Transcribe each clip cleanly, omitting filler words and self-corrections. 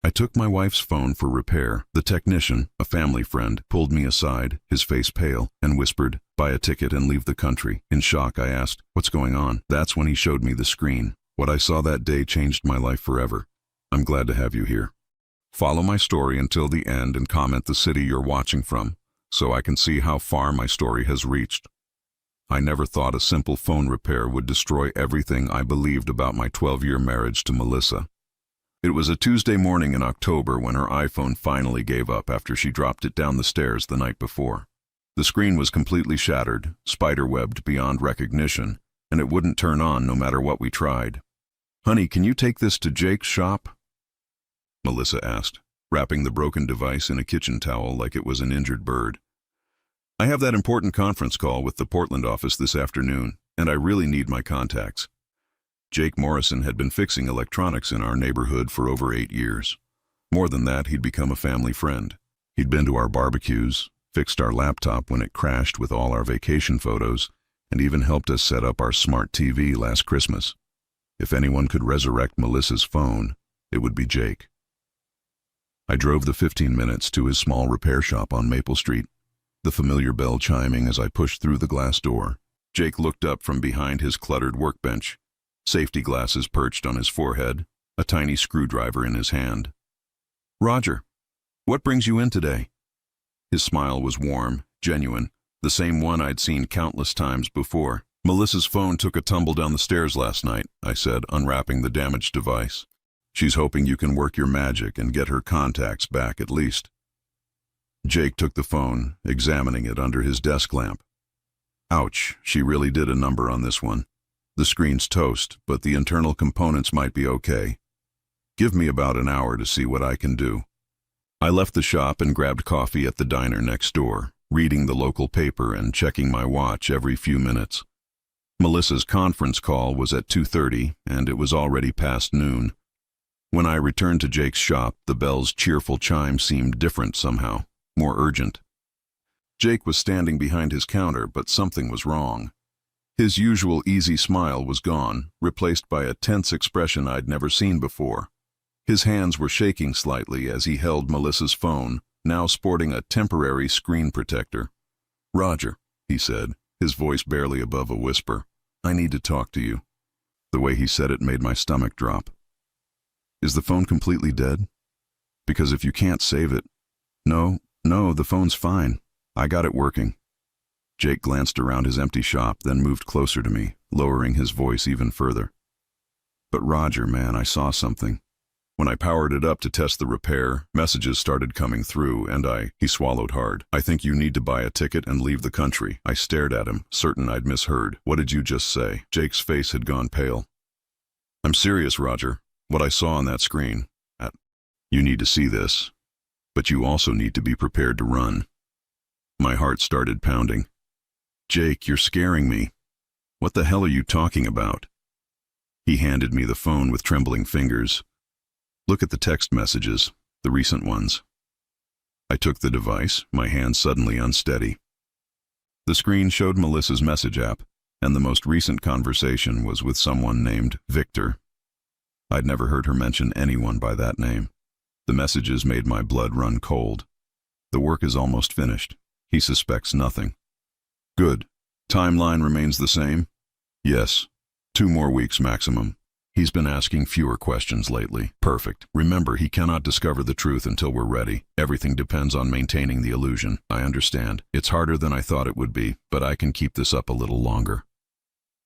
I took my wife's phone for repair. The technician, a family friend, pulled me aside, his face pale, and whispered, "Buy a ticket and leave the country." In shock, I asked, "What's going on?" That's when he showed me the screen. What I saw that day changed my life forever. I'm glad to have you here. Follow my story until the end and comment the city you're watching from, so I can see how far my story has reached. I never thought a simple phone repair would destroy everything I believed about my 12-year marriage to Melissa. It was a Tuesday morning in October when her iPhone finally gave up after she dropped it down the stairs the night before. The screen was completely shattered, spiderwebbed beyond recognition, and it wouldn't turn on no matter what we tried. "Honey, can you take this to Jake's shop?" Melissa asked, wrapping the broken device in a kitchen towel like it was an injured bird. "I have that important conference call with the Portland office this afternoon, and I really need my contacts." Jake Morrison had been fixing electronics in our neighborhood for over 8 years. More than that, he'd become a family friend. He'd been to our barbecues, fixed our laptop when it crashed with all our vacation photos, and even helped us set up our smart TV last Christmas. If anyone could resurrect Melissa's phone, it would be Jake. I drove the 15 minutes to his small repair shop on Maple Street, the familiar bell chiming as I pushed through the glass door. Jake looked up from behind his cluttered workbench, safety glasses perched on his forehead, a tiny screwdriver in his hand. "Roger, what brings you in today?" His smile was warm, genuine, the same one I'd seen countless times before. "Melissa's phone took a tumble down the stairs last night," I said, unwrapping the damaged device. "She's hoping you can work your magic and get her contacts back at least." Jake took the phone, examining it under his desk lamp. "Ouch, she really did a number on this one. The screen's toast, but the internal components might be okay. Give me about an hour to see what I can do." I left the shop and grabbed coffee at the diner next door, reading the local paper and checking my watch every few minutes. Melissa's conference call was at 2:30, and it was already past noon. When I returned to Jake's shop, the bell's cheerful chime seemed different somehow, more urgent. Jake was standing behind his counter, but something was wrong. His usual easy smile was gone, replaced by a tense expression I'd never seen before. His hands were shaking slightly as he held Melissa's phone, now sporting a temporary screen protector. "Roger," he said, his voice barely above a whisper, "I need to talk to you." The way he said it made my stomach drop. "Is the phone completely dead? Because if you can't save it—" No, the phone's fine. I got it working." Jake glanced around his empty shop, then moved closer to me, lowering his voice even further. "But Roger, man, I saw something. When I powered it up to test the repair, messages started coming through, and He swallowed hard. "I think you need to buy a ticket and leave the country." I stared at him, certain I'd misheard. "What did you just say?" Jake's face had gone pale. "I'm serious, Roger. What I saw on that screen. You need to see this. But you also need to be prepared to run." My heart started pounding. "Jake, you're scaring me. What the hell are you talking about?" He handed me the phone with trembling fingers. "Look at the text messages, the recent ones." I took the device, my hand suddenly unsteady. The screen showed Melissa's message app, and the most recent conversation was with someone named Victor. I'd never heard her mention anyone by that name. The messages made my blood run cold. "The work is almost finished. He suspects nothing." "Good. Timeline remains the same?" "Yes. 2 more weeks maximum. He's been asking fewer questions lately." "Perfect. Remember, he cannot discover the truth until we're ready. Everything depends on maintaining the illusion." "I understand. It's harder than I thought it would be, but I can keep this up a little longer."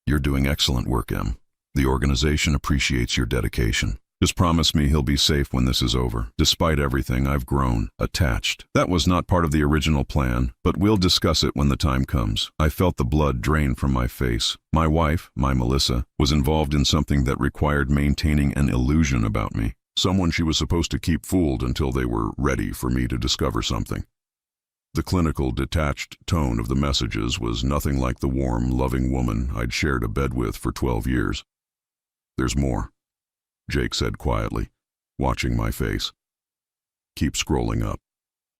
"You're doing excellent work, Em. The organization appreciates your dedication. Just promise me he'll be safe when this is over." Despite everything, I've grown attached. That was not part of the original plan, but we'll discuss it when the time comes. I felt the blood drain from my face. My wife, my Melissa, was involved in something that required maintaining an illusion about me. Someone she was supposed to keep fooled until they were ready for me to discover something. The clinical, detached tone of the messages was nothing like the warm, loving woman I'd shared a bed with for 12 years. "There's more," Jake said quietly, watching my face. "Keep scrolling up."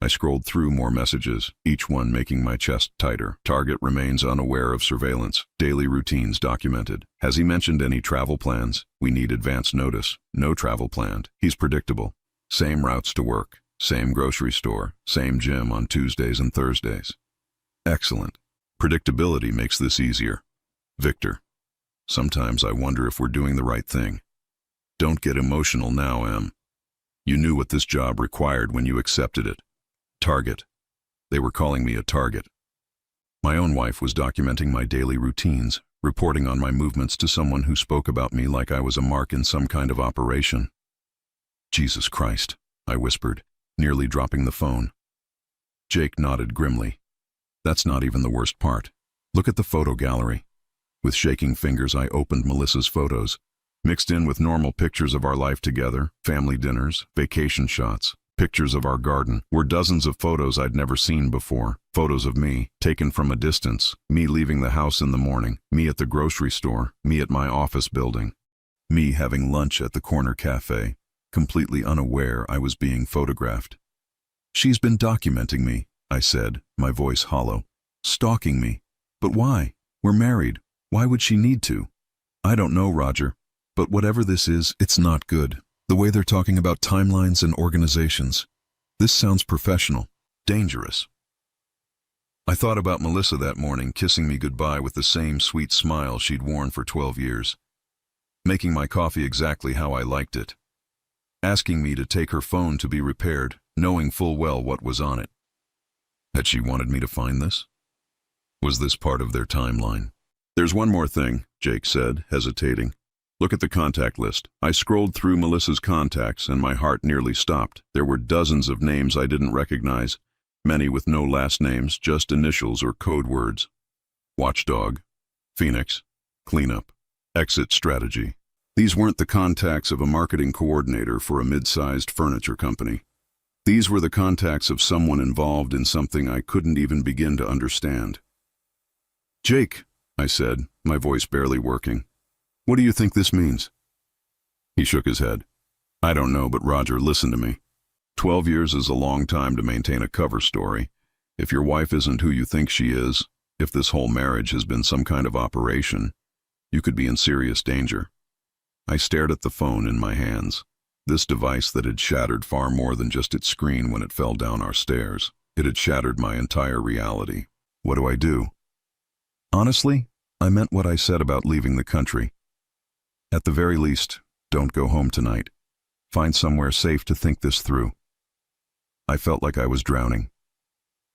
I scrolled through more messages, each one making my chest tighter. "Target remains unaware of surveillance. Daily routines documented. Has he mentioned any travel plans? We need advance notice. No travel planned. He's predictable." Same routes to work, same grocery store, same gym on Tuesdays and Thursdays. Excellent. Predictability makes this easier. Victor. Sometimes I wonder if we're doing the right thing. Don't get emotional now, Em. You knew what this job required when you accepted it. Target. They were calling me a target. My own wife was documenting my daily routines, reporting on my movements to someone who spoke about me like I was a mark in some kind of operation. Jesus Christ, I whispered, nearly dropping the phone. Jake nodded grimly. That's not even the worst part. Look at the photo gallery. With shaking fingers, I opened Melissa's photos. Mixed in with normal pictures of our life together, family dinners, vacation shots, pictures of our garden, were dozens of photos I'd never seen before. Photos of me, taken from a distance, me leaving the house in the morning, me at the grocery store, me at my office building, me having lunch at the corner cafe, completely unaware I was being photographed. She's been documenting me, I said, my voice hollow. Stalking me. But why? We're married. Why would she need to? I don't know, Roger. But whatever this is, it's not good. The way they're talking about timelines and organizations. This sounds professional. Dangerous. I thought about Melissa that morning, kissing me goodbye with the same sweet smile she'd worn for 12 years. Making my coffee exactly how I liked it. Asking me to take her phone to be repaired, knowing full well what was on it. Had she wanted me to find this? Was this part of their timeline? There's one more thing, Jake said, hesitating. Look at the contact list. I scrolled through Melissa's contacts and my heart nearly stopped. There were dozens of names I didn't recognize, many with no last names, just initials or code words. Watchdog, Phoenix, Cleanup, Exit Strategy. These weren't the contacts of a marketing coordinator for a mid-sized furniture company. These were the contacts of someone involved in something I couldn't even begin to understand. Jake, I said, my voice barely working. What do you think this means? He shook his head. I don't know, but Roger, listen to me. 12 years is a long time to maintain a cover story. If your wife isn't who you think she is, if this whole marriage has been some kind of operation, you could be in serious danger. I stared at the phone in my hands. This device that had shattered far more than just its screen when it fell down our stairs. It had shattered my entire reality. What do I do? Honestly, I meant what I said about leaving the country. At the very least, don't go home tonight. Find somewhere safe to think this through. I felt like I was drowning.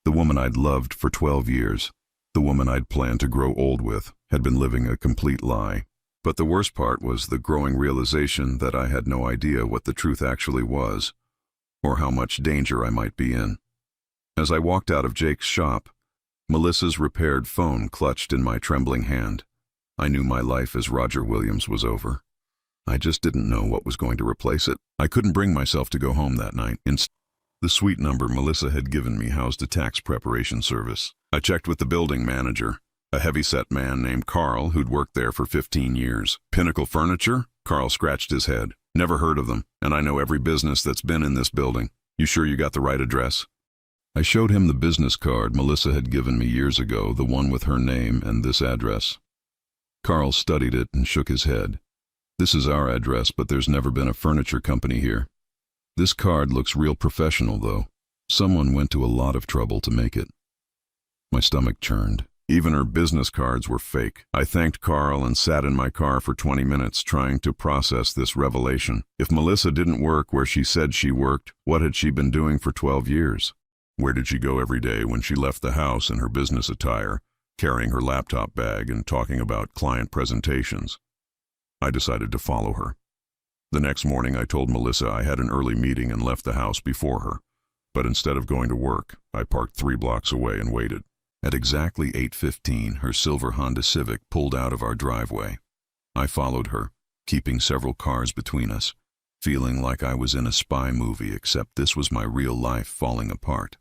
The woman I'd loved for 12 years, the woman I'd planned to grow old with, had been living a complete lie. But the worst part was the growing realization that I had no idea what the truth actually was, or how much danger I might be in. As I walked out of Jake's shop, Melissa's repaired phone clutched in my trembling hand. I knew my life as Roger Williams was over. I just didn't know what was going to replace it. I couldn't bring myself to go home that night. The suite number Melissa had given me housed a tax preparation service. I checked with the building manager, a heavy-set man named Carl who'd worked there for 15 years. Pinnacle Furniture? Carl scratched his head. Never heard of them, and I know every business that's been in this building. You sure you got the right address? I showed him the business card Melissa had given me years ago, the one with her name and this address. Carl studied it and shook his head. This is our address, but there's never been a furniture company here. This card looks real professional, though. Someone went to a lot of trouble to make it. My stomach churned. Even her business cards were fake. I thanked Carl and sat in my car for 20 minutes trying to process this revelation. If Melissa didn't work where she said she worked, what had she been doing for 12 years? Where did she go every day when she left the house in her business attire, carrying her laptop bag and talking about client presentations? I decided to follow her. The next morning I told Melissa I had an early meeting and left the house before her. But instead of going to work, I parked 3 blocks away and waited. At exactly 8:15, her silver Honda Civic pulled out of our driveway. I followed her, keeping several cars between us, feeling like I was in a spy movie, except this was my real life falling apart.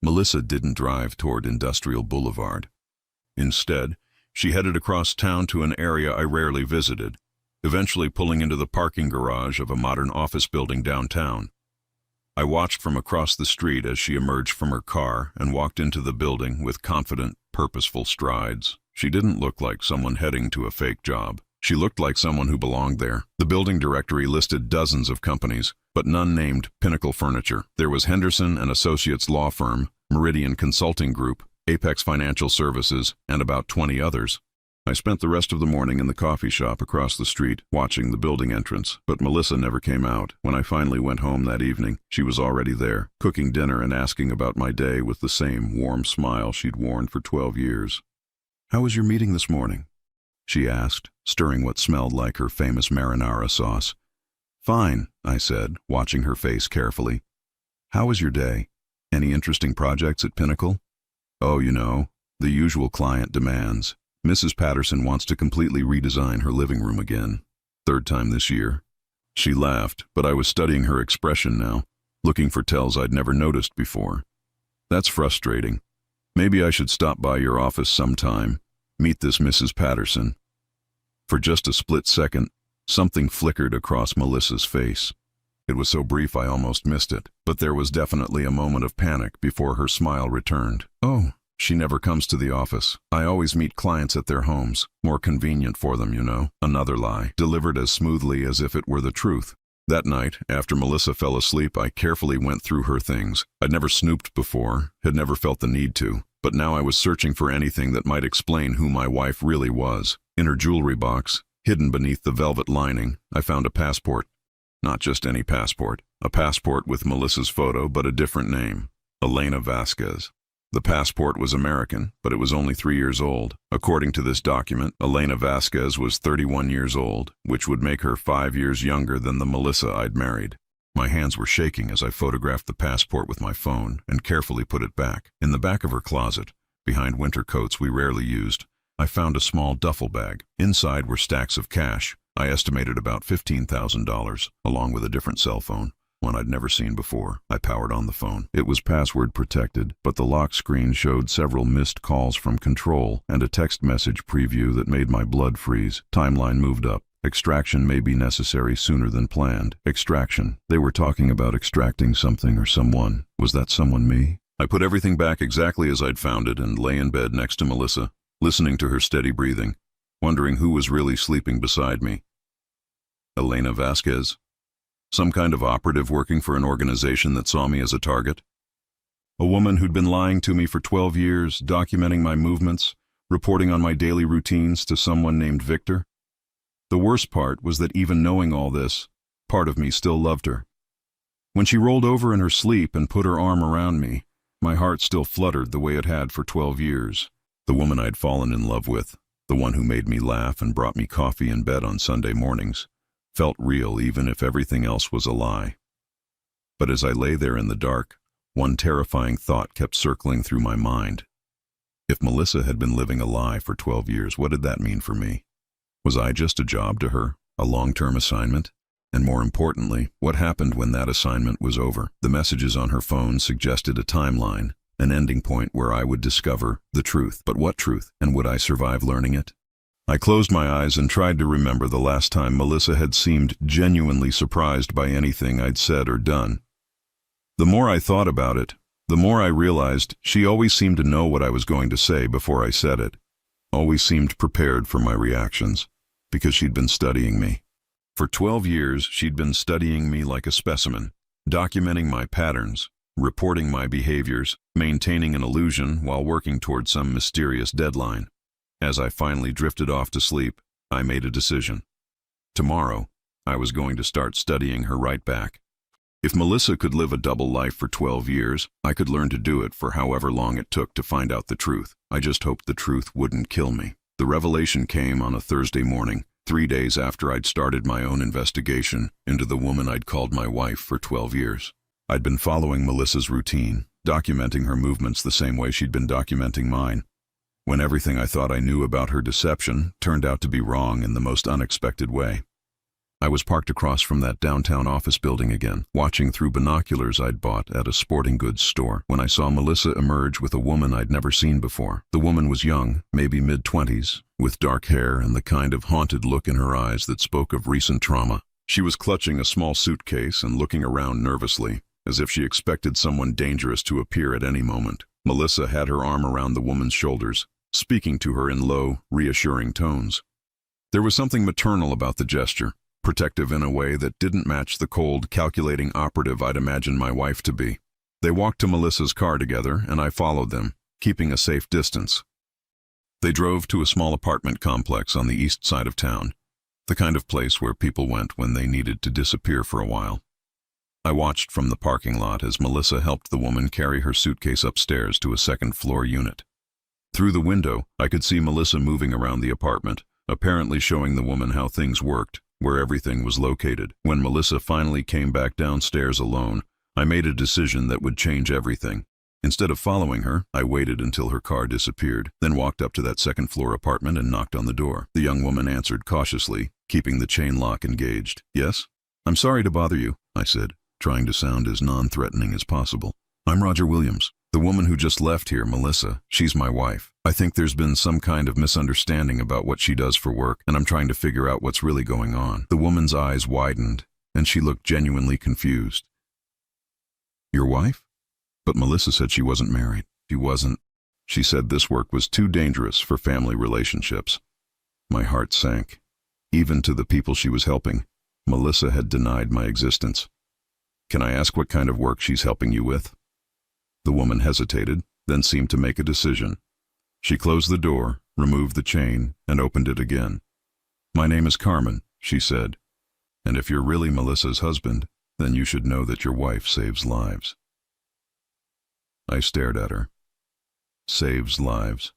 Melissa didn't drive toward Industrial Boulevard. Instead, she headed across town to an area I rarely visited, eventually pulling into the parking garage of a modern office building downtown. I watched from across the street as she emerged from her car and walked into the building with confident, purposeful strides. She didn't look like someone heading to a fake job. She looked like someone who belonged there. The building directory listed dozens of companies, but none named Pinnacle Furniture. There was Henderson and Associates Law Firm, Meridian Consulting Group, Apex Financial Services, and about 20 others. I spent the rest of the morning in the coffee shop across the street, watching the building entrance, but Melissa never came out. When I finally went home that evening, she was already there, cooking dinner and asking about my day with the same warm smile she'd worn for 12 years. "How was your meeting this morning?" she asked, stirring what smelled like her famous marinara sauce. "Fine," I said, watching her face carefully. "How was your day? Any interesting projects at Pinnacle?" "Oh, the usual client demands. Mrs. Patterson wants to completely redesign her living room again. Third time this year." She laughed, but I was studying her expression now, looking for tells I'd never noticed before. "That's frustrating. Maybe I should stop by your office sometime, meet this Mrs. Patterson." For just a split second, something flickered across Melissa's face. It was so brief I almost missed it, but there was definitely a moment of panic before her smile returned. "Oh, she never comes to the office. I always meet clients at their homes. More convenient for them, Another lie, delivered as smoothly as if it were the truth. That night, after Melissa fell asleep, I carefully went through her things. I'd never snooped before, had never felt the need to, but now I was searching for anything that might explain who my wife really was. In her jewelry box, hidden beneath the velvet lining, I found a passport. Not just any passport. A passport with Melissa's photo, but a different name. Elena Vasquez. The passport was American, but it was only 3 years old. According to this document, Elena Vasquez was 31 years old, which would make her 5 years younger than the Melissa I'd married. My hands were shaking as I photographed the passport with my phone and carefully put it back. In the back of her closet, behind winter coats we rarely used, I found a small duffel bag. Inside were stacks of cash. I estimated about $15,000, along with a different cell phone, one I'd never seen before. I powered on the phone. It was password protected, but the lock screen showed several missed calls from control and a text message preview that made my blood freeze. Timeline moved up. Extraction may be necessary sooner than planned. Extraction. They were talking about extracting something or someone. Was that someone me? I put everything back exactly as I'd found it and lay in bed next to Melissa, listening to her steady breathing, wondering who was really sleeping beside me. Elena Vasquez? Some kind of operative working for an organization that saw me as a target? A woman who'd been lying to me for 12 years, documenting my movements, reporting on my daily routines to someone named Victor? The worst part was that even knowing all this, part of me still loved her. When she rolled over in her sleep and put her arm around me, my heart still fluttered the way it had for 12 years. The woman I'd fallen in love with, the one who made me laugh and brought me coffee in bed on Sunday mornings, felt real even if everything else was a lie. But as I lay there in the dark, one terrifying thought kept circling through my mind. If Melissa had been living a lie for 12 years, what did that mean for me? Was I just a job to her, a long-term assignment? And more importantly, what happened when that assignment was over? The messages on her phone suggested a timeline, an ending point where I would discover the truth. But what truth? And would I survive learning it? I closed my eyes and tried to remember the last time Melissa had seemed genuinely surprised by anything I'd said or done. The more I thought about it, the more I realized she always seemed to know what I was going to say before I said it. Always seemed prepared for my reactions, because she'd been studying me. For 12 years, she'd been studying me like a specimen, documenting my patterns, reporting my behaviors, maintaining an illusion while working toward some mysterious deadline. As I finally drifted off to sleep, I made a decision. Tomorrow, I was going to start studying her right back. If Melissa could live a double life for 12 years, I could learn to do it for however long it took to find out the truth. I just hoped the truth wouldn't kill me. The revelation came on a Thursday morning, 3 days after I'd started my own investigation into the woman I'd called my wife for 12 years. I'd been following Melissa's routine, documenting her movements the same way she'd been documenting mine, when everything I thought I knew about her deception turned out to be wrong in the most unexpected way. I was parked across from that downtown office building again, watching through binoculars I'd bought at a sporting goods store, when I saw Melissa emerge with a woman I'd never seen before. The woman was young, maybe mid-20s, with dark hair and the kind of haunted look in her eyes that spoke of recent trauma. She was clutching a small suitcase and looking around nervously, as if she expected someone dangerous to appear at any moment. Melissa had her arm around the woman's shoulders, speaking to her in low, reassuring tones. There was something maternal about the gesture, protective in a way that didn't match the cold, calculating operative I'd imagined my wife to be. They walked to Melissa's car together, and I followed them, keeping a safe distance. They drove to a small apartment complex on the east side of town, the kind of place where people went when they needed to disappear for a while. I watched from the parking lot as Melissa helped the woman carry her suitcase upstairs to a second-floor unit. Through the window, I could see Melissa moving around the apartment, apparently showing the woman how things worked, where everything was located. When Melissa finally came back downstairs alone, I made a decision that would change everything. Instead of following her, I waited until her car disappeared, then walked up to that second-floor apartment and knocked on the door. The young woman answered cautiously, keeping the chain lock engaged. "Yes? I'm sorry to bother you," I said, trying to sound as non-threatening as possible. "I'm Roger Williams. The woman who just left here, Melissa, she's my wife. I think there's been some kind of misunderstanding about what she does for work, and I'm trying to figure out what's really going on." The woman's eyes widened, and she looked genuinely confused. "Your wife?" But Melissa said she wasn't married. She wasn't. She said this work was too dangerous for family relationships. My heart sank. Even to the people she was helping, Melissa had denied my existence. "Can I ask what kind of work she's helping you with?" The woman hesitated, then seemed to make a decision. She closed the door, removed the chain, and opened it again. "My name is Carmen," she said, "and if you're really Melissa's husband, then you should know that your wife saves lives." I stared at her. Saves lives.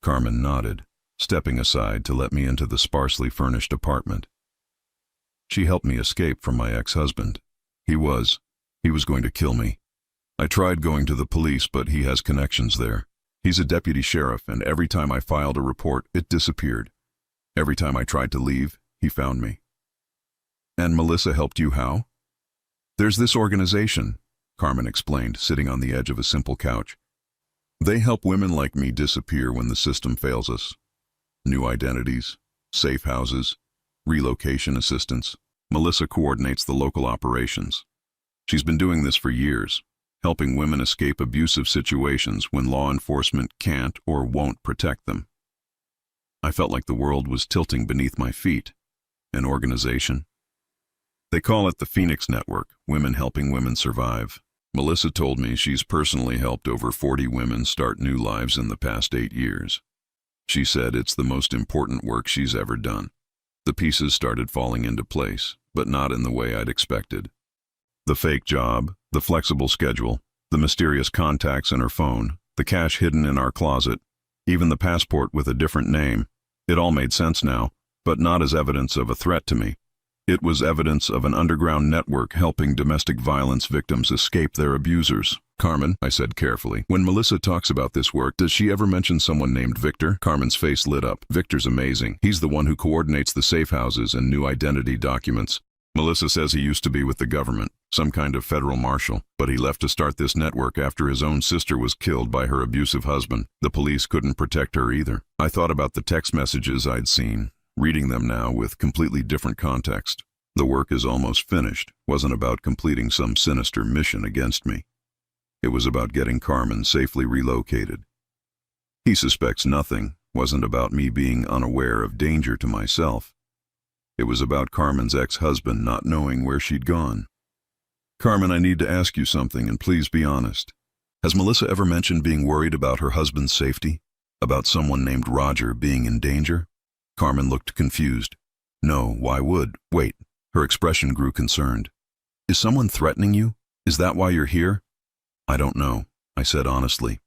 Carmen nodded, stepping aside to let me into the sparsely furnished apartment. "She helped me escape from my ex-husband. He was going to kill me. I tried going to the police, but he has connections there. He's a deputy sheriff, and every time I filed a report, it disappeared. Every time I tried to leave, he found me." "And Melissa helped you how?" "There's this organization," Carmen explained, sitting on the edge of a simple couch. "They help women like me disappear when the system fails us. New identities, safe houses, relocation assistance. Melissa coordinates the local operations. She's been doing this for years, helping women escape abusive situations when law enforcement can't or won't protect them." I felt like the world was tilting beneath my feet. An organization? "They call it the Phoenix Network, Women Helping Women Survive. Melissa told me she's personally helped over 40 women start new lives in the past 8 years. She said it's the most important work she's ever done." The pieces started falling into place, but not in the way I'd expected. The fake job, the flexible schedule, the mysterious contacts in her phone, the cash hidden in our closet, even the passport with a different name. It all made sense now, but not as evidence of a threat to me. It was evidence of an underground network helping domestic violence victims escape their abusers. "Carmen," I said carefully, "when Melissa talks about this work, does she ever mention someone named Victor?" Carmen's face lit up. "Victor's amazing. He's the one who coordinates the safe houses and new identity documents. Melissa says he used to be with the government, some kind of federal marshal, but he left to start this network after his own sister was killed by her abusive husband. The police couldn't protect her either." I thought about the text messages I'd seen, reading them now with completely different context. The work is almost finished wasn't about completing some sinister mission against me. It was about getting Carmen safely relocated. "He suspects nothing" wasn't about me being unaware of danger to myself. It was about Carmen's ex-husband not knowing where she'd gone. "Carmen, I need to ask you something, and please be honest. Has Melissa ever mentioned being worried about her husband's safety? About someone named Roger being in danger?" Carmen looked confused. "No, why would? Wait." Her expression grew concerned. "Is someone threatening you? Is that why you're here?" "I don't know," I said honestly.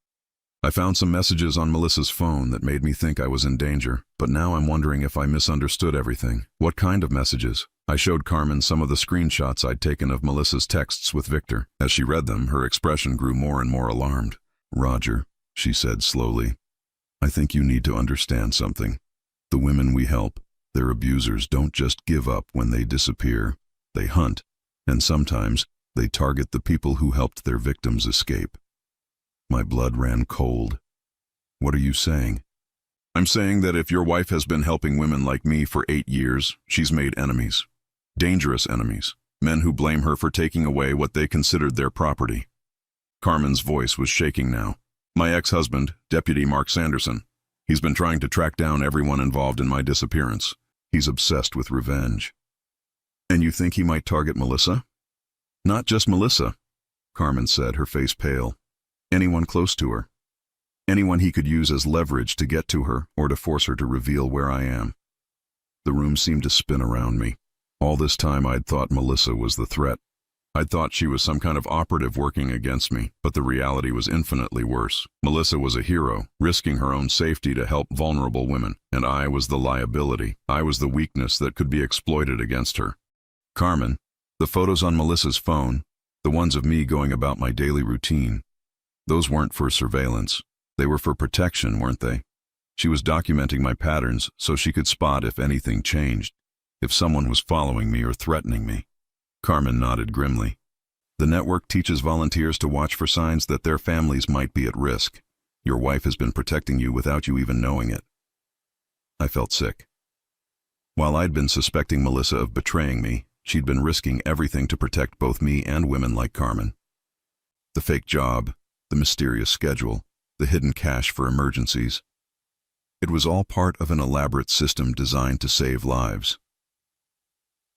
"I found some messages on Melissa's phone that made me think I was in danger, but now I'm wondering if I misunderstood everything." "What kind of messages?" I showed Carmen some of the screenshots I'd taken of Melissa's texts with Victor. As she read them, her expression grew more and more alarmed. "Roger," she said slowly, "I think you need to understand something. The women we help, their abusers, don't just give up when they disappear. They hunt, and sometimes they target the people who helped their victims escape." My blood ran cold. "What are you saying?" "I'm saying that if your wife has been helping women like me for 8 years, she's made enemies. Dangerous enemies. Men who blame her for taking away what they considered their property." Carmen's voice was shaking now. "My ex-husband, Deputy Mark Sanderson, He's been trying to track down everyone involved in my disappearance. He's obsessed with revenge. And you think he might target Melissa? Not just Melissa, Carmen said, her face pale. Anyone close to her. Anyone he could use as leverage to get to her or to force her to reveal where I am. The room seemed to spin around me. All this time I'd thought Melissa was the threat. I'd thought she was some kind of operative working against me, but the reality was infinitely worse. Melissa was a hero, risking her own safety to help vulnerable women, and I was the liability. I was the weakness that could be exploited against her. Carmen, the photos on Melissa's phone, the ones of me going about my daily routine, those weren't for surveillance. They were for protection, weren't they? She was documenting my patterns so she could spot if anything changed, if someone was following me or threatening me. Carmen nodded grimly. The network teaches volunteers to watch for signs that their families might be at risk. Your wife has been protecting you without you even knowing it. I felt sick. While I'd been suspecting Melissa of betraying me, she'd been risking everything to protect both me and women like Carmen. The fake job, the mysterious schedule, the hidden cash for emergencies. It was all part of an elaborate system designed to save lives.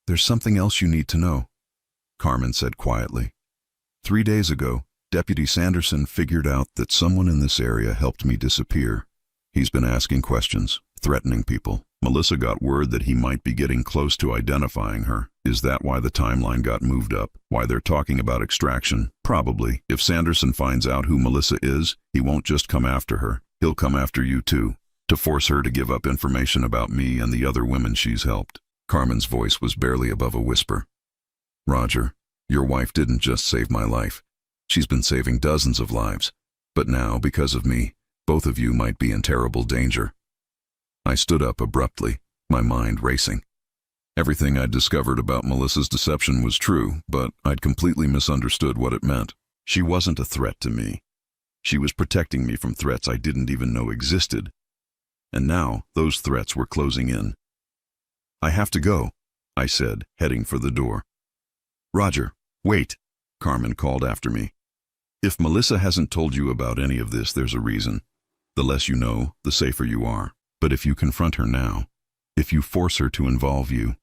There's something else you need to know, Carmen said quietly. 3 days ago, Deputy Sanderson figured out that someone in this area helped me disappear. He's been asking questions, threatening people. Melissa got word that he might be getting close to identifying her. Is that why the timeline got moved up? Why they're talking about extraction? Probably. If Sanderson finds out who Melissa is, he won't just come after her. He'll come after you too, to force her to give up information about me and the other women she's helped. Carmen's voice was barely above a whisper. Roger, your wife didn't just save my life. She's been saving dozens of lives. But now, because of me, both of you might be in terrible danger. I stood up abruptly, my mind racing. Everything I'd discovered about Melissa's deception was true, but I'd completely misunderstood what it meant. She wasn't a threat to me. She was protecting me from threats I didn't even know existed. And now, those threats were closing in. I have to go, I said, heading for the door. Roger, wait, Carmen called after me. If Melissa hasn't told you about any of this, there's a reason. The less you know, the safer you are. But if you confront her now, if you force her to involve you,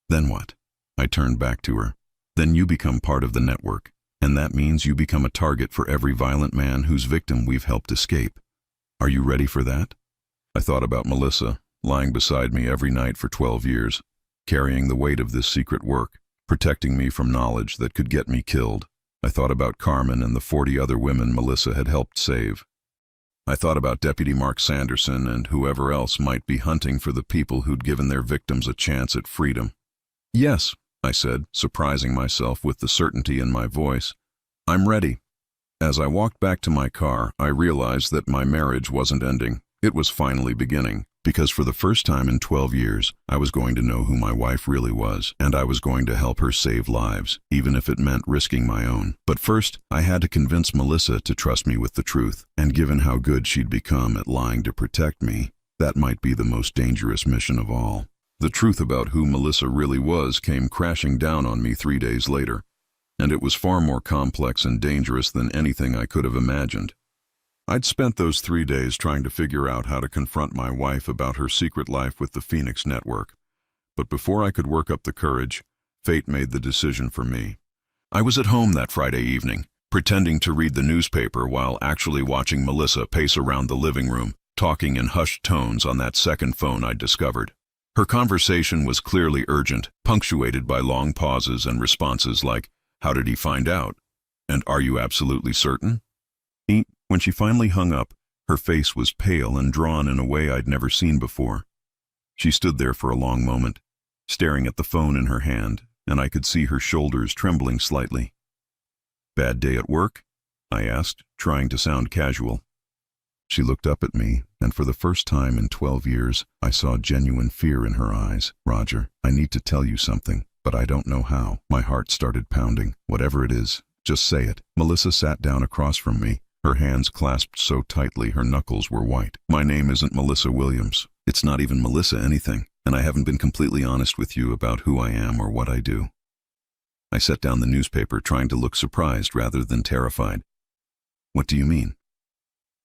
then what? I turned back to her. Then you become part of the network, and that means you become a target for every violent man whose victim we've helped escape. Are you ready for that? I thought about Melissa, lying beside me every night for 12 years, carrying the weight of this secret work, protecting me from knowledge that could get me killed. I thought about Carmen and the 40 other women Melissa had helped save. I thought about Deputy Mark Sanderson and whoever else might be hunting for the people who'd given their victims a chance at freedom. Yes, I said, surprising myself with the certainty in my voice. I'm ready. As I walked back to my car, I realized that my marriage wasn't ending. It was finally beginning, because for the first time in 12 years, I was going to know who my wife really was, and I was going to help her save lives, even if it meant risking my own. But first, I had to convince Melissa to trust me with the truth, and given how good she'd become at lying to protect me, that might be the most dangerous mission of all. The truth about who Melissa really was came crashing down on me 3 days later, and it was far more complex and dangerous than anything I could have imagined. I'd spent those 3 days trying to figure out how to confront my wife about her secret life with the Phoenix Network. But before I could work up the courage, fate made the decision for me. I was at home that Friday evening, pretending to read the newspaper while actually watching Melissa pace around the living room, talking in hushed tones on that second phone I'd discovered. Her conversation was clearly urgent, punctuated by long pauses and responses like, "How did he find out?" and "Are you absolutely certain?" When she finally hung up, her face was pale and drawn in a way I'd never seen before. She stood there for a long moment, staring at the phone in her hand, and I could see her shoulders trembling slightly. "Bad day at work?" I asked, trying to sound casual. She looked up at me, and for the first time in 12 years, I saw genuine fear in her eyes. "Roger, I need to tell you something, but I don't know how." My heart started pounding. "Whatever it is, just say it." Melissa sat down across from me, her hands clasped so tightly her knuckles were white. "My name isn't Melissa Williams. It's not even Melissa anything, and I haven't been completely honest with you about who I am or what I do." I set down the newspaper, trying to look surprised rather than terrified. "What do you mean?"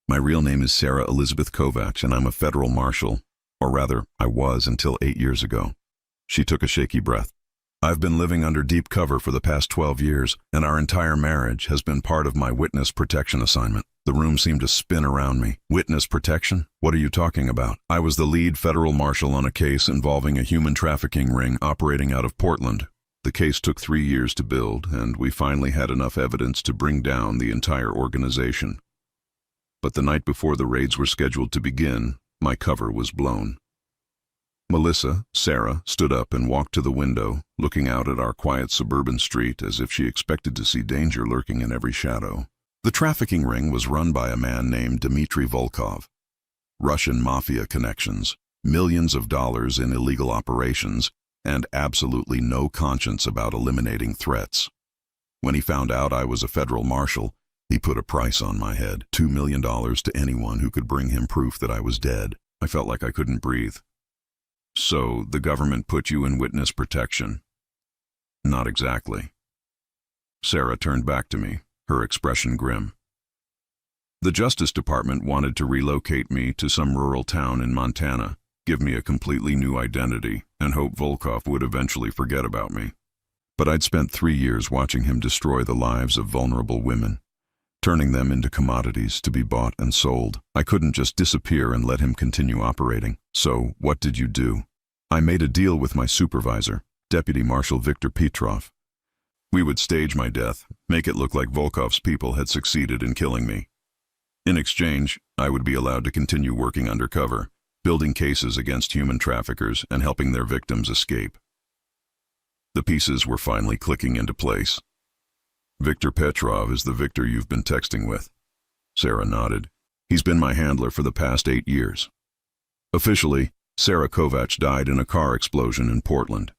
My real name is Sarah Elizabeth Kovach, and I'm a federal marshal. Or rather, I was until 8 years ago. She took a shaky breath. I've been living under deep cover for the past 12 years, and our entire marriage has been part of my witness protection assignment. The room seemed to spin around me. Witness protection? What are you talking about? I was the lead federal marshal on a case involving a human trafficking ring operating out of Portland. The case took 3 years to build, and we finally had enough evidence to bring down the entire organization. But the night before the raids were scheduled to begin, my cover was blown. Melissa, Sarah, stood up and walked to the window, looking out at our quiet suburban street as if she expected to see danger lurking in every shadow. The trafficking ring was run by a man named Dmitry Volkov. Russian mafia connections, millions of dollars in illegal operations, and absolutely no conscience about eliminating threats. When he found out I was a federal marshal, he put a price on my head, $2 million to anyone who could bring him proof that I was dead. I felt like I couldn't breathe. So, the government put you in witness protection? Not exactly. Sarah turned back to me, her expression grim. The Justice Department wanted to relocate me to some rural town in Montana, give me a completely new identity, and hope Volkov would eventually forget about me. But I'd spent 3 years watching him destroy the lives of vulnerable women, turning them into commodities to be bought and sold. I couldn't just disappear and let him continue operating. So, what did you do? I made a deal with my supervisor, Deputy Marshal Viktor Petrov. We would stage my death, make it look like Volkov's people had succeeded in killing me. In exchange, I would be allowed to continue working undercover, building cases against human traffickers and helping their victims escape. The pieces were finally clicking into place. Viktor Petrov is the Victor you've been texting with. Sarah nodded. He's been my handler for the past 8 years. Officially, Sarah Kovach died in a car explosion in Portland.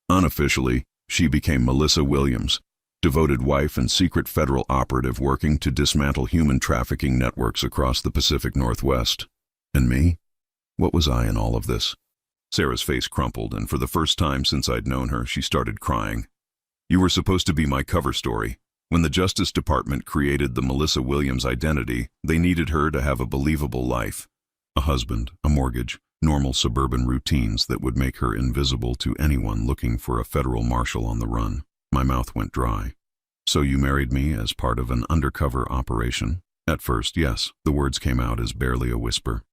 Unofficially, she became Melissa Williams, devoted wife and secret federal operative working to dismantle human trafficking networks across the Pacific Northwest. And me? What was I in all of this? Sarah's face crumpled, and for the first time since I'd known her, she started crying. You were supposed to be my cover story. When the Justice Department created the Melissa Williams identity, they needed her to have a believable life. A husband, a mortgage, normal suburban routines that would make her invisible to anyone looking for a federal marshal on the run. My mouth went dry. So you married me as part of an undercover operation? At first, yes. The words came out as barely a whisper.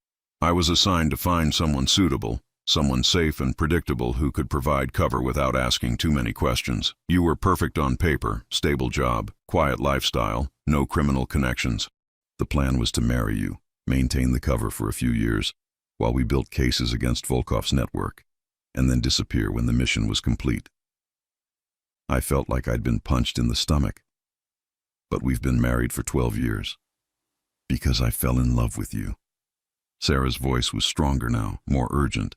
I was assigned to find someone suitable, someone safe and predictable who could provide cover without asking too many questions. You were perfect on paper, stable job, quiet lifestyle, no criminal connections. The plan was to marry you, maintain the cover for a few years, while we built cases against Volkov's network, and then disappear when the mission was complete. I felt like I'd been punched in the stomach. But we've been married for 12 years. Because I fell in love with you. Sarah's voice was stronger now, more urgent.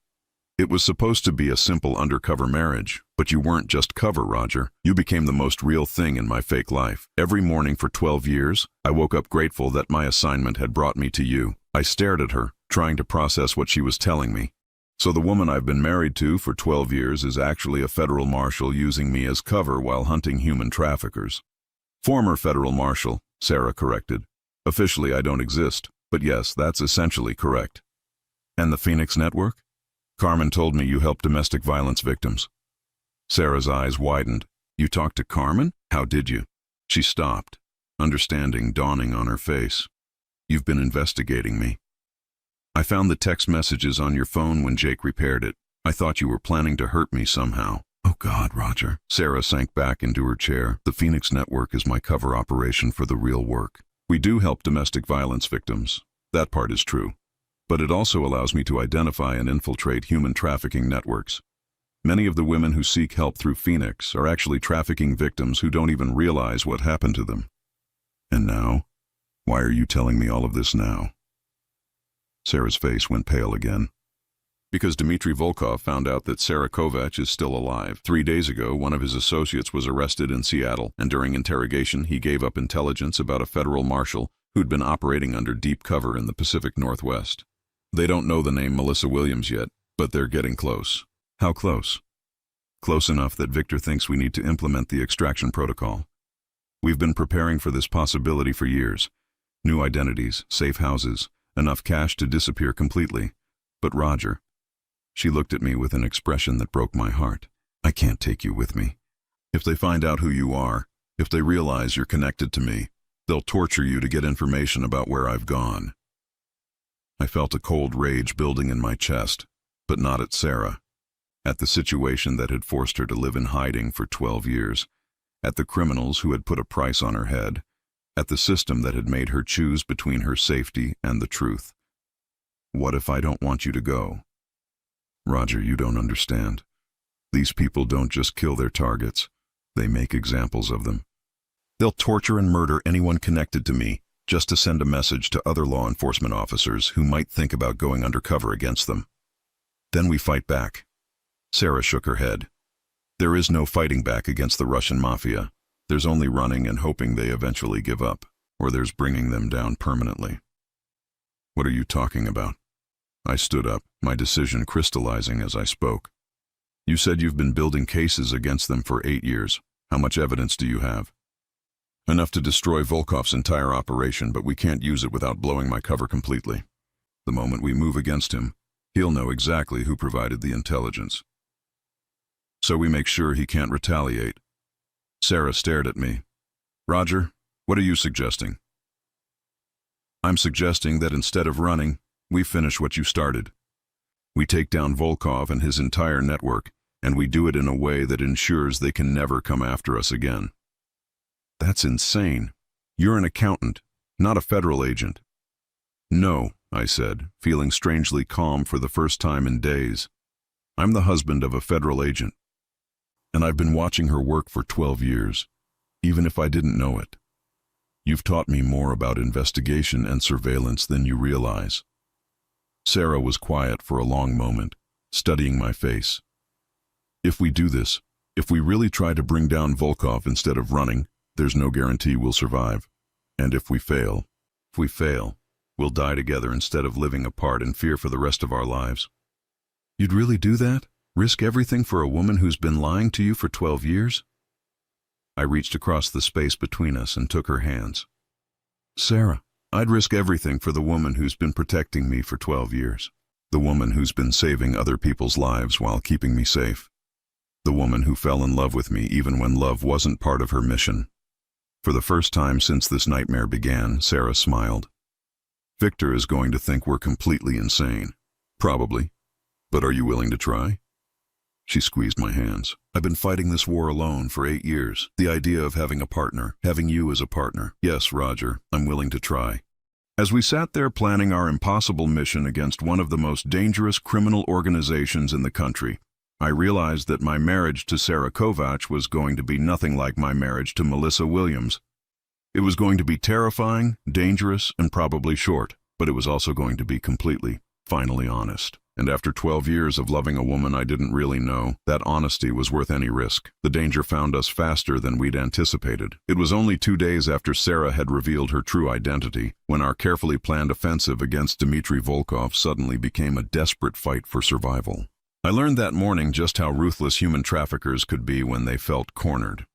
It was supposed to be a simple undercover marriage, but you weren't just cover, Roger. You became the most real thing in my fake life. Every morning for 12 years, I woke up grateful that my assignment had brought me to you. I stared at her, trying to process what she was telling me. So the woman I've been married to for 12 years is actually a federal marshal using me as cover while hunting human traffickers. Former federal marshal, Sarah corrected. Officially I don't exist, but yes, that's essentially correct. And the Phoenix Network? Carmen told me you help domestic violence victims. Sarah's eyes widened. You talked to Carmen? How did you? She stopped, understanding dawning on her face. You've been investigating me. I found the text messages on your phone when Jake repaired it. I thought you were planning to hurt me somehow. Oh God, Roger. Sarah sank back into her chair. The Phoenix Network is my cover operation for the real work. We do help domestic violence victims. That part is true. But it also allows me to identify and infiltrate human trafficking networks. Many of the women who seek help through Phoenix are actually trafficking victims who don't even realize what happened to them. And now? Why are you telling me all of this now? Sarah's face went pale again. Because Dmitry Volkov found out that Sarah Kovach is still alive. 3 days ago, one of his associates was arrested in Seattle, and during interrogation, he gave up intelligence about a federal marshal who'd been operating under deep cover in the Pacific Northwest. They don't know the name Melissa Williams yet, but they're getting close. How close? Close enough that Victor thinks we need to implement the extraction protocol. We've been preparing for this possibility for years. New identities, safe houses, enough cash to disappear completely. But Roger, she looked at me with an expression that broke my heart. I can't take you with me. If they find out who you are, if they realize you're connected to me, they'll torture you to get information about where I've gone. I felt a cold rage building in my chest, but not at Sarah. At the situation that had forced her to live in hiding for 12 years, at the criminals who had put a price on her head, at the system that had made her choose between her safety and the truth. What if I don't want you to go? Roger, you don't understand. These people don't just kill their targets, they make examples of them. They'll torture and murder anyone connected to me just to send a message to other law enforcement officers who might think about going undercover against them. Then we fight back. Sarah shook her head. There is no fighting back against the Russian mafia. There's only running and hoping they eventually give up, or there's bringing them down permanently. What are you talking about? I stood up, my decision crystallizing as I spoke. You said you've been building cases against them for 8 years. How much evidence do you have? Enough to destroy Volkov's entire operation, but we can't use it without blowing my cover completely. The moment we move against him, he'll know exactly who provided the intelligence. So we make sure he can't retaliate. Sarah stared at me. Roger, what are you suggesting? I'm suggesting that instead of running, we finish what you started. We take down Volkov and his entire network, and we do it in a way that ensures they can never come after us again. That's insane. You're an accountant, not a federal agent. No, I said, feeling strangely calm for the first time in days. I'm the husband of a federal agent, and I've been watching her work for 12 years, even if I didn't know it. You've taught me more about investigation and surveillance than you realize. Sarah was quiet for a long moment, studying my face. If we do this, if we really try to bring down Volkov instead of running, there's no guarantee we'll survive. And if we fail, we'll die together instead of living apart in fear for the rest of our lives. You'd really do that? Risk everything for a woman who's been lying to you for 12 years? I reached across the space between us and took her hands. Sarah, I'd risk everything for the woman who's been protecting me for 12 years. The woman who's been saving other people's lives while keeping me safe. The woman who fell in love with me even when love wasn't part of her mission. For the first time since this nightmare began, Sarah smiled. Victor is going to think we're completely insane. Probably. But are you willing to try? She squeezed my hands. I've been fighting this war alone for 8 years. The idea of having a partner, having you as a partner. Yes, Roger, I'm willing to try. As we sat there planning our impossible mission against one of the most dangerous criminal organizations in the country, I realized that my marriage to Sarah Kovacs was going to be nothing like my marriage to Melissa Williams. It was going to be terrifying, dangerous, and probably short, but it was also going to be completely, finally honest. And after 12 years of loving a woman I didn't really know, that honesty was worth any risk. The danger found us faster than we'd anticipated. It was only 2 days after Sarah had revealed her true identity when our carefully planned offensive against Dmitry Volkov suddenly became a desperate fight for survival. I learned that morning just how ruthless human traffickers could be when they felt cornered.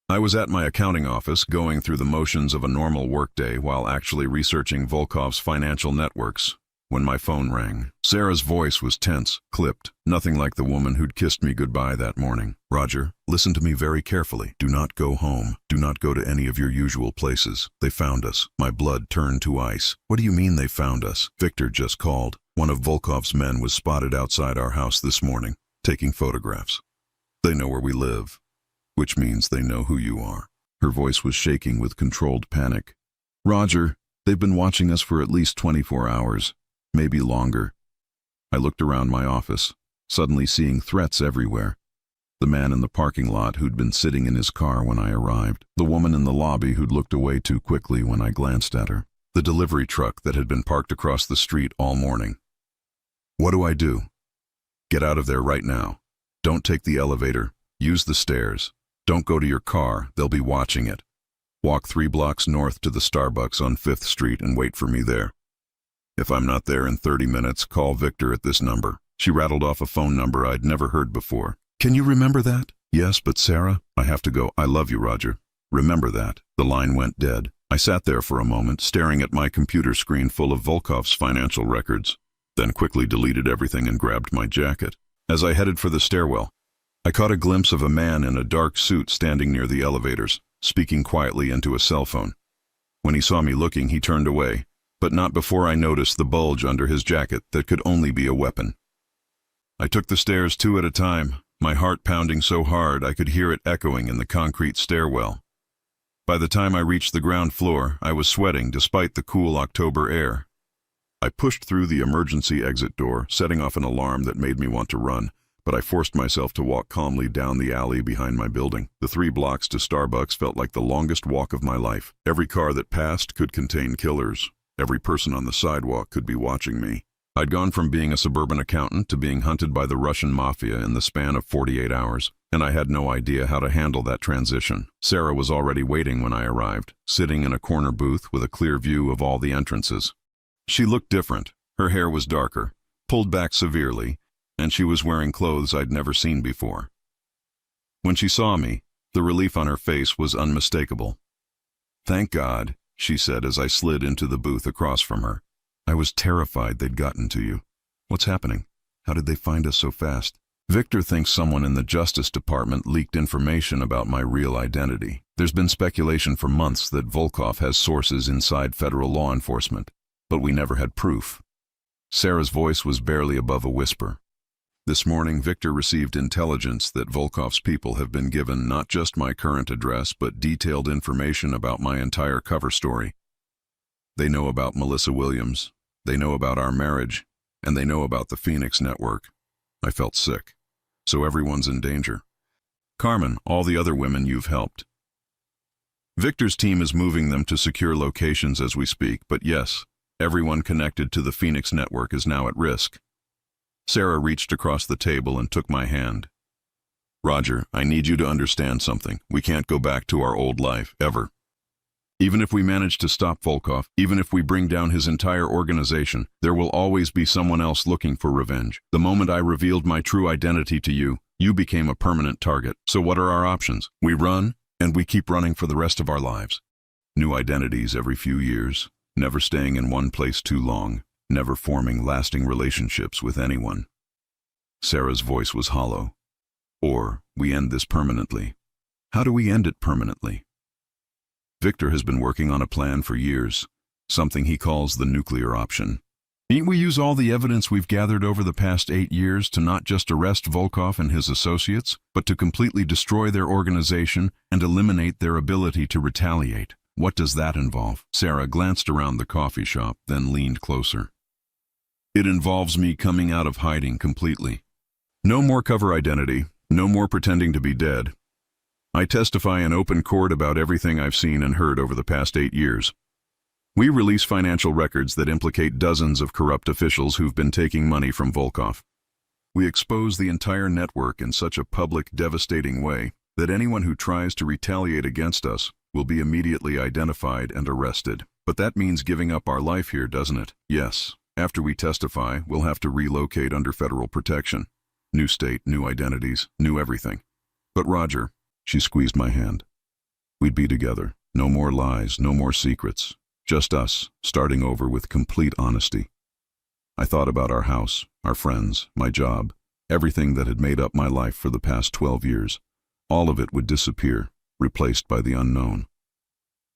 I was at my accounting office going through the motions of a normal workday while actually researching Volkov's financial networks when my phone rang. Sarah's voice was tense, clipped, nothing like the woman who'd kissed me goodbye that morning. Roger, listen to me very carefully. Do not go home. Do not go to any of your usual places. They found us. My blood turned to ice. What do you mean they found us? Victor just called. One of Volkov's men was spotted outside our house this morning, taking photographs. They know where we live, which means they know who you are. Her voice was shaking with controlled panic. Roger, they've been watching us for at least 24 hours. Maybe longer. I looked around my office, suddenly seeing threats everywhere. The man in the parking lot who'd been sitting in his car when I arrived. The woman in the lobby who'd looked away too quickly when I glanced at her. The delivery truck that had been parked across the street all morning. What do I do? Get out of there right now. Don't take the elevator. Use the stairs. Don't go to your car. They'll be watching it. Walk 3 blocks north to the Starbucks on 5th Street and wait for me there. If I'm not there in 30 minutes, call Victor at this number. She rattled off a phone number I'd never heard before. Can you remember that? Yes, but Sarah, I have to go. I love you, Roger. Remember that. The line went dead. I sat there for a moment, staring at my computer screen full of Volkov's financial records, then quickly deleted everything and grabbed my jacket. As I headed for the stairwell, I caught a glimpse of a man in a dark suit standing near the elevators, speaking quietly into a cell phone. When he saw me looking, he turned away, but not before I noticed the bulge under his jacket that could only be a weapon. I took the stairs 2 at a time, my heart pounding so hard I could hear it echoing in the concrete stairwell. By the time I reached the ground floor, I was sweating despite the cool October air. I pushed through the emergency exit door, setting off an alarm that made me want to run, but I forced myself to walk calmly down the alley behind my building. The 3 blocks to Starbucks felt like the longest walk of my life. Every car that passed could contain killers. Every person on the sidewalk could be watching me. I'd gone from being a suburban accountant to being hunted by the Russian mafia in the span of 48 hours, and I had no idea how to handle that transition. Sarah was already waiting when I arrived, sitting in a corner booth with a clear view of all the entrances. She looked different. Her hair was darker, pulled back severely, and she was wearing clothes I'd never seen before. When she saw me, the relief on her face was unmistakable. "Thank God," she said as I slid into the booth across from her. "I was terrified they'd gotten to you. What's happening? How did they find us so fast?" "Victor thinks someone in the Justice Department leaked information about my real identity. There's been speculation for months that Volkov has sources inside federal law enforcement, but we never had proof." Sarah's voice was barely above a whisper. "This morning, Victor received intelligence that Volkov's people have been given not just my current address, but detailed information about my entire cover story. They know about Melissa Williams, they know about our marriage, and they know about the Phoenix network." I felt sick. "So everyone's in danger. Carmen, all the other women you've helped. Victor's team is moving them to secure locations as we speak, but yes, everyone connected to the Phoenix network is now at risk." Sarah reached across the table and took my hand. "Roger, I need you to understand something. We can't go back to our old life, ever. Even if we manage to stop Volkov, even if we bring down his entire organization, there will always be someone else looking for revenge. The moment I revealed my true identity to you, you became a permanent target. So what are our options? We run, and we keep running for the rest of our lives. New identities every few years, never staying in one place too long, never forming lasting relationships with anyone." Sarah's voice was hollow. "Or we end this permanently." "How do we end it permanently?" "Victor has been working on a plan for years, something he calls the nuclear option. Ain't we use all the evidence we've gathered over the past 8 years to not just arrest Volkov and his associates, but to completely destroy their organization and eliminate their ability to retaliate? What does that involve?" Sarah glanced around the coffee shop, then leaned closer. "It involves me coming out of hiding completely. No more cover identity, no more pretending to be dead. I testify in open court about everything I've seen and heard over the past 8 years. We release financial records that implicate dozens of corrupt officials who've been taking money from Volkov. We expose the entire network in such a public, devastating way that anyone who tries to retaliate against us will be immediately identified and arrested. But that means giving up our life here, doesn't it? Yes. After we testify, we'll have to relocate under federal protection. New state, new identities, new everything. But Roger," she squeezed my hand, "we'd be together. No more lies, no more secrets. Just us, starting over with complete honesty." I thought about our house, our friends, my job, everything that had made up my life for the past 12 years. All of it would disappear, replaced by the unknown.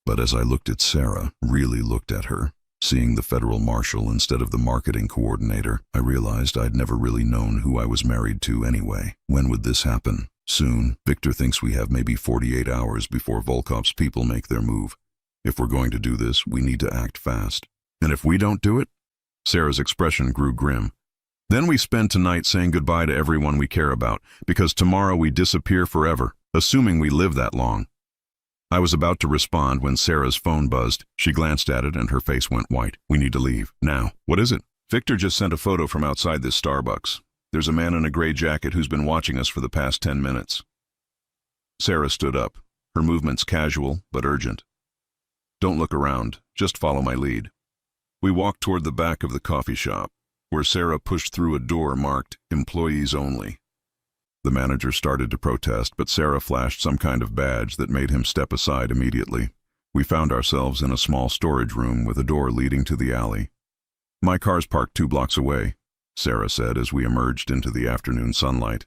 But as I looked at Sarah, really looked at her, seeing the federal marshal instead of the marketing coordinator, I realized I'd never really known who I was married to anyway. When would this happen? Soon. Victor thinks we have maybe 48 hours before Volkov's people make their move. If we're going to do this, we need to act fast. And if we don't do it? Sarah's expression grew grim. Then we spend tonight saying goodbye to everyone we care about, because tomorrow we disappear forever, assuming we live that long. I was about to respond when Sarah's phone buzzed. She glanced at it and her face went white. "We need to leave. Now." "What is it?" "Victor just sent a photo from outside this Starbucks. There's a man in a gray jacket who's been watching us for the past 10 minutes. Sarah stood up, her movements casual but urgent. "Don't look around, just follow my lead." We walked toward the back of the coffee shop, where Sarah pushed through a door marked "Employees Only." The manager started to protest, but Sarah flashed some kind of badge that made him step aside immediately. We found ourselves in a small storage room with a door leading to the alley. "My car's parked 2 blocks away," Sarah said as we emerged into the afternoon sunlight.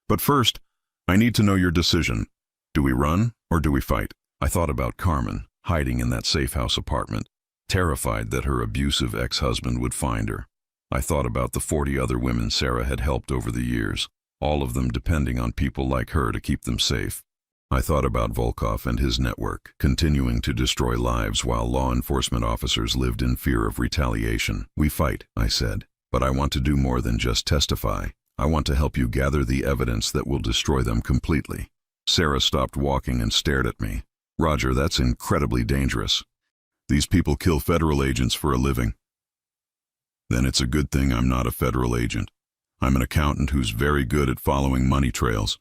"But first, I need to know your decision. Do we run or do we fight?" I thought about Carmen, hiding in that safe house apartment, terrified that her abusive ex-husband would find her. I thought about the 40 other women Sarah had helped over the years, all of them depending on people like her to keep them safe. I thought about Volkov and his network, continuing to destroy lives while law enforcement officers lived in fear of retaliation. "We fight," I said, "but I want to do more than just testify. I want to help you gather the evidence that will destroy them completely." Sarah stopped walking and stared at me. "Roger, that's incredibly dangerous. These people kill federal agents for a living." "Then it's a good thing I'm not a federal agent. I'm an accountant who's very good at following money trails.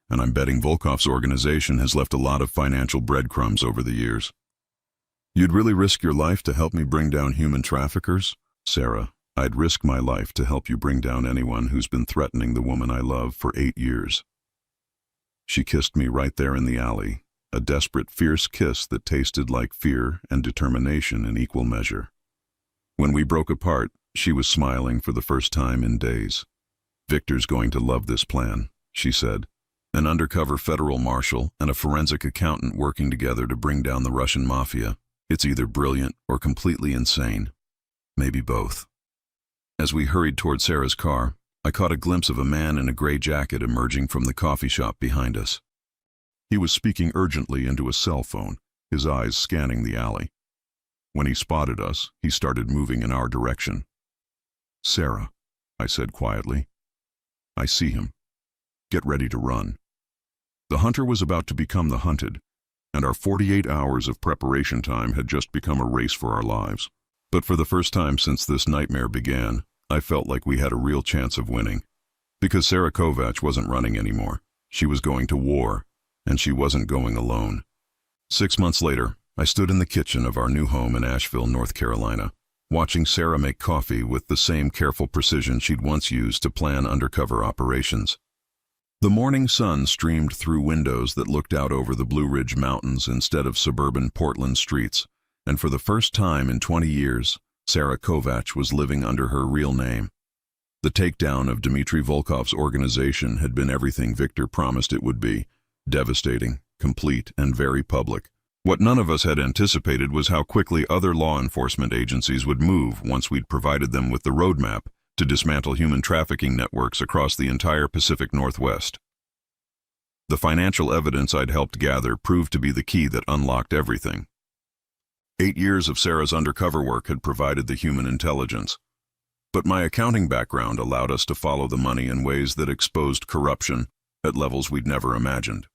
And I'm betting Volkov's organization has left a lot of financial breadcrumbs over the years." "You'd really risk your life to help me bring down human traffickers?" "Sarah, I'd risk my life to help you bring down anyone who's been threatening the woman I love for 8 years. She kissed me right there in the alley, a desperate, fierce kiss that tasted like fear and determination in equal measure. When we broke apart, she was smiling for the first time in days. "Victor's going to love this plan," she said. "An undercover federal marshal and a forensic accountant working together to bring down the Russian mafia. It's either brilliant or completely insane. Maybe both." As we hurried toward Sarah's car, I caught a glimpse of a man in a gray jacket emerging from the coffee shop behind us. He was speaking urgently into a cell phone, his eyes scanning the alley. When he spotted us, he started moving in our direction. "Sarah," I said quietly, "I see him. Get ready to run." The hunter was about to become the hunted, and our 48 hours of preparation time had just become a race for our lives. But for the first time since this nightmare began, I felt like we had a real chance of winning. Because Sarah Kovacs wasn't running anymore. She was going to war, and she wasn't going alone. 6 months later, I stood in the kitchen of our new home in Asheville, North Carolina, watching Sarah make coffee with the same careful precision she'd once used to plan undercover operations. The morning sun streamed through windows that looked out over the Blue Ridge Mountains instead of suburban Portland streets, and for the first time in 20 years, Sarah Kovacs was living under her real name. The takedown of Dmitry Volkov's organization had been everything Victor promised it would be: devastating, complete, and very public. What none of us had anticipated was how quickly other law enforcement agencies would move once we'd provided them with the roadmap to dismantle human trafficking networks across the entire Pacific Northwest. The financial evidence I'd helped gather proved to be the key that unlocked everything. 8 years of Sarah's undercover work had provided the human intelligence, but my accounting background allowed us to follow the money in ways that exposed corruption at levels we'd never imagined.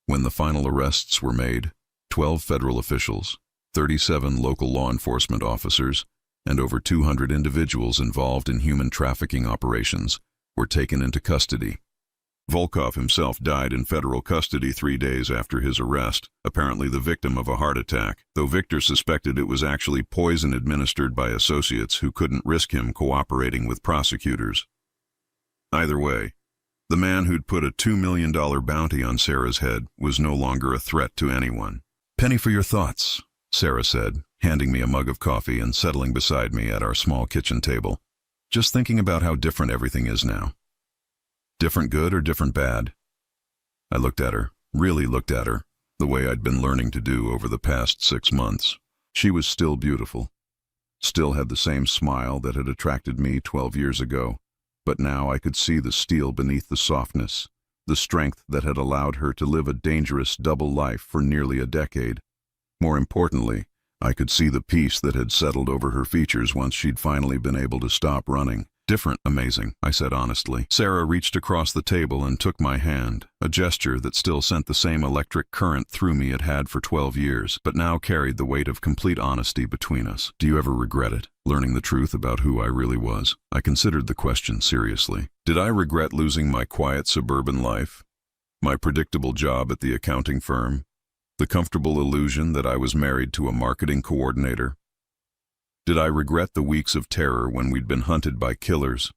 When the final arrests were made, 12 federal officials, 37 local law enforcement officers, and over 200 individuals involved in human trafficking operations were taken into custody. Volkov himself died in federal custody 3 days after his arrest, apparently the victim of a heart attack, though Victor suspected it was actually poison administered by associates who couldn't risk him cooperating with prosecutors. Either way, the man who'd put a $2 million bounty on Sarah's head was no longer a threat to anyone. "Penny for your thoughts," Sarah said, handing me a mug of coffee and settling beside me at our small kitchen table. "Just thinking about how different everything is now." "Different good or different bad?" I looked at her, really looked at her, the way I'd been learning to do over the past 6 months. She was still beautiful, still had the same smile that had attracted me 12 years ago, but now I could see the steel beneath the softness, the strength that had allowed her to live a dangerous double life for nearly a decade. More importantly, I could see the peace that had settled over her features once she'd finally been able to stop running. "Different, amazing," I said honestly. Sarah reached across the table and took my hand, a gesture that still sent the same electric current through me it had for 12 years, but now carried the weight of complete honesty between us. "Do you ever regret it, learning the truth about who I really was?" I considered the question seriously. Did I regret losing my quiet suburban life, my predictable job at the accounting firm, the comfortable illusion that I was married to a marketing coordinator? Did I regret the weeks of terror when we'd been hunted by killers,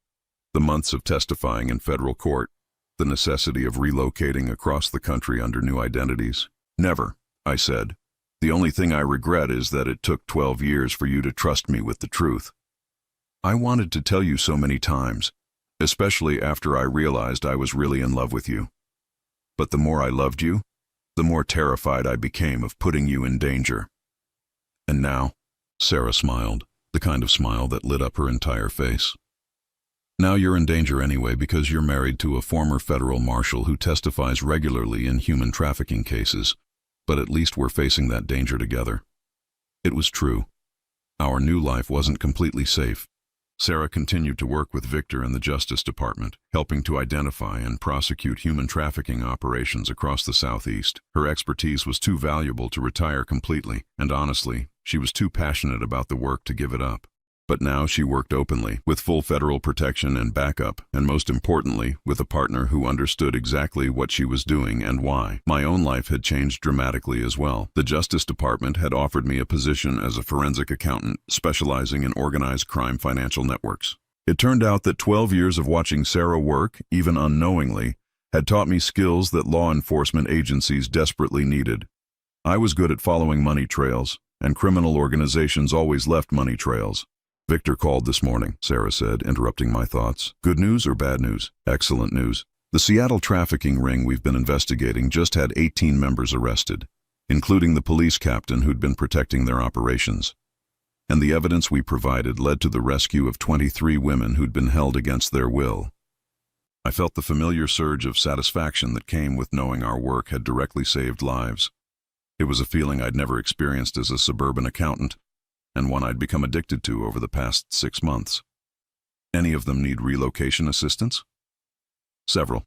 the months of testifying in federal court, the necessity of relocating across the country under new identities? "Never," I said. The only thing I regret is that it took 12 years for you to trust me with the truth. I wanted to tell you so many times, especially after I realized I was really in love with you. But the more I loved you, the more terrified I became of putting you in danger. And now, Sarah smiled, the kind of smile that lit up her entire face. Now you're in danger anyway because you're married to a former federal marshal who testifies regularly in human trafficking cases, but at least we're facing that danger together. It was true. Our new life wasn't completely safe. Sarah continued to work with Victor in the Justice Department, helping to identify and prosecute human trafficking operations across the Southeast. Her expertise was too valuable to retire completely, and honestly, she was too passionate about the work to give it up. But now she worked openly, with full federal protection and backup, and most importantly, with a partner who understood exactly what she was doing and why. My own life had changed dramatically as well. The Justice Department had offered me a position as a forensic accountant, specializing in organized crime financial networks. It turned out that 12 years of watching Sarah work, even unknowingly, had taught me skills that law enforcement agencies desperately needed. I was good at following money trails, and criminal organizations always left money trails. Victor called this morning, Sarah said, interrupting my thoughts. Good news or bad news? Excellent news. The Seattle trafficking ring we've been investigating just had 18 members arrested, including the police captain who'd been protecting their operations. And the evidence we provided led to the rescue of 23 women who'd been held against their will. I felt the familiar surge of satisfaction that came with knowing our work had directly saved lives. It was a feeling I'd never experienced as a suburban accountant, and one I'd become addicted to over the past 6 months. Any of them need relocation assistance? Several.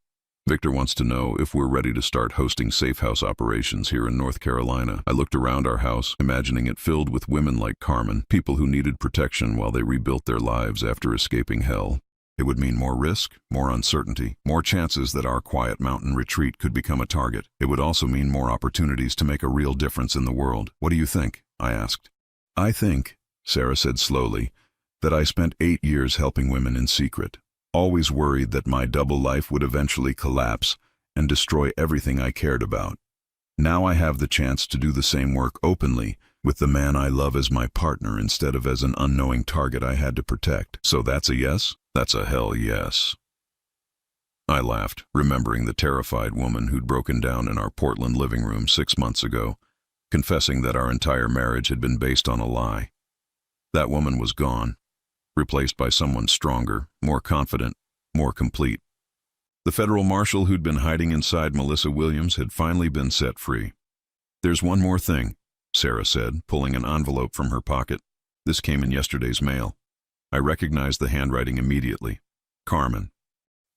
Victor wants to know if we're ready to start hosting safe house operations here in North Carolina. I looked around our house, imagining it filled with women like Carmen, people who needed protection while they rebuilt their lives after escaping hell. It would mean more risk, more uncertainty, more chances that our quiet mountain retreat could become a target. It would also mean more opportunities to make a real difference in the world. What do you think? I asked. I think, Sarah said slowly, that I spent 8 years helping women in secret, always worried that my double life would eventually collapse and destroy everything I cared about. Now I have the chance to do the same work openly, with the man I love as my partner instead of as an unknowing target I had to protect. So that's a yes? That's a hell yes. I laughed, remembering the terrified woman who'd broken down in our Portland living room 6 months ago, confessing that our entire marriage had been based on a lie. That woman was gone, replaced by someone stronger, more confident, more complete. The federal marshal who'd been hiding inside Melissa Williams had finally been set free. There's one more thing, Sarah said, pulling an envelope from her pocket. This came in yesterday's mail. I recognized the handwriting immediately. Carmen.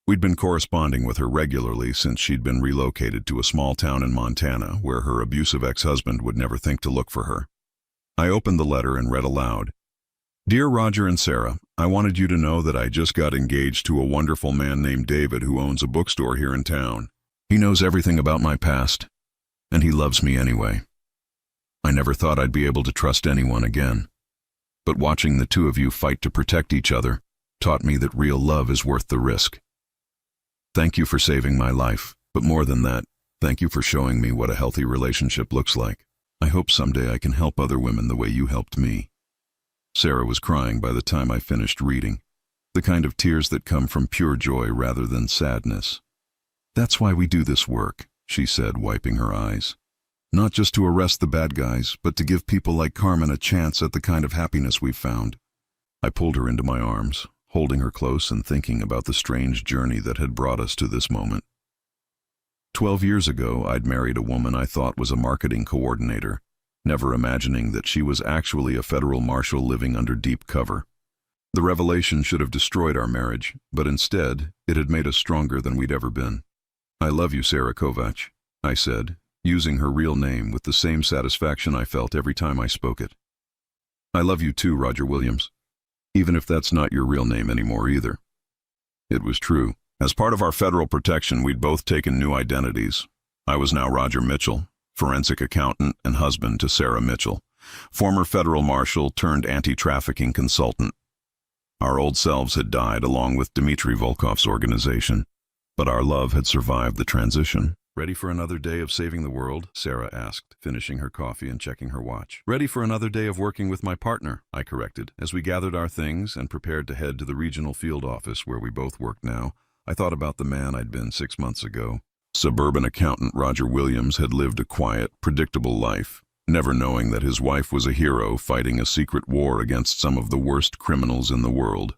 We'd been corresponding with her regularly since she'd been relocated to a small town in Montana where her abusive ex-husband would never think to look for her. I opened the letter and read aloud. Dear Roger and Sarah, I wanted you to know that I just got engaged to a wonderful man named David who owns a bookstore here in town. He knows everything about my past, and he loves me anyway. I never thought I'd be able to trust anyone again. But watching the two of you fight to protect each other taught me that real love is worth the risk. Thank you for saving my life, but more than that, thank you for showing me what a healthy relationship looks like. I hope someday I can help other women the way you helped me. Sarah was crying by the time I finished reading, the kind of tears that come from pure joy rather than sadness. That's why we do this work, she said, wiping her eyes. Not just to arrest the bad guys, but to give people like Carmen a chance at the kind of happiness we've found. I pulled her into my arms, holding her close and thinking about the strange journey that had brought us to this moment. 12 years ago, I'd married a woman I thought was a marketing coordinator, never imagining that she was actually a federal marshal living under deep cover. The revelation should have destroyed our marriage, but instead, it had made us stronger than we'd ever been. I love you, Sarah Kovach, I said, using her real name with the same satisfaction I felt every time I spoke it. I love you too, Roger Williams. Even if that's not your real name anymore either. It was true. As part of our federal protection, we'd both taken new identities. I was now Roger Mitchell, forensic accountant and husband to Sarah Mitchell, former federal marshal turned anti-trafficking consultant. Our old selves had died along with Dmitry Volkov's organization, but our love had survived the transition, Ready for another day of saving the world? Sarah asked, finishing her coffee and checking her watch. Ready for another day of working with my partner, I corrected. As we gathered our things and prepared to head to the regional field office where we both work now, I thought about the man I'd been 6 months ago. Suburban accountant Roger Williams had lived a quiet, predictable life, never knowing that his wife was a hero fighting a secret war against some of the worst criminals in the world.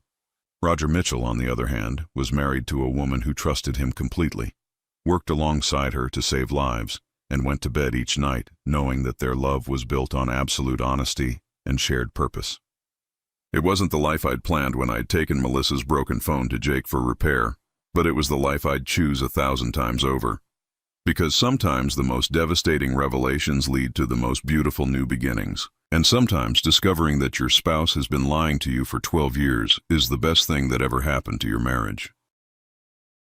Roger Mitchell, on the other hand, was married to a woman who trusted him completely, worked alongside her to save lives, and went to bed each night knowing that their love was built on absolute honesty and shared purpose. It wasn't the life I'd planned when I'd taken Melissa's broken phone to Jake for repair, but it was the life I'd choose 1,000 times over. Because sometimes the most devastating revelations lead to the most beautiful new beginnings. And sometimes discovering that your spouse has been lying to you for 12 years is the best thing that ever happened to your marriage.